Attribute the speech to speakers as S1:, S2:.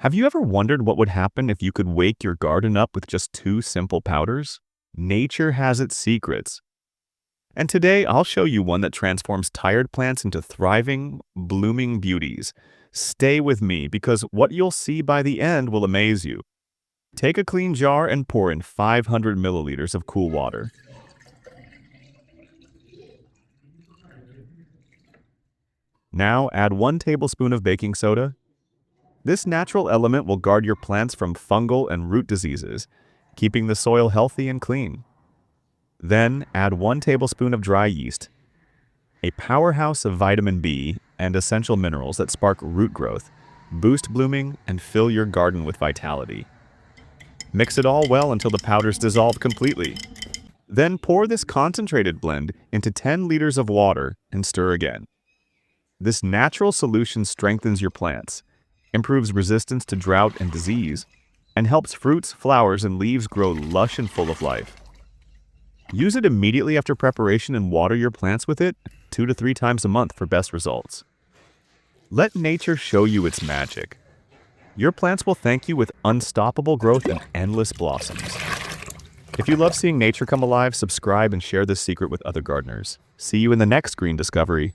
S1: Have you ever wondered what would happen if you could wake your garden up with just two simple powders? Nature has its secrets. And today I'll show you one that transforms tired plants into thriving, blooming beauties. Stay with me because what you'll see by the end will amaze you. Take a clean jar and pour in 500 milliliters of cool water. Now add 1 tablespoon of baking soda. This natural element will guard your plants from fungal and root diseases, keeping the soil healthy and clean. Then add 1 tablespoon of dry yeast, a powerhouse of vitamin B and essential minerals that spark root growth, boost blooming, and fill your garden with vitality. Mix it all well until the powders dissolve completely. Then pour this concentrated blend into 10 liters of water and stir again. This natural solution strengthens your plants, improves resistance to drought and disease, and helps fruits, flowers, and leaves grow lush and full of life. Use it immediately after preparation and water your plants with it 2 to 3 times a month for best results. Let nature show you its magic. Your plants will thank you with unstoppable growth and endless blossoms. If you love seeing nature come alive, subscribe and share this secret with other gardeners. See you in the next green discovery.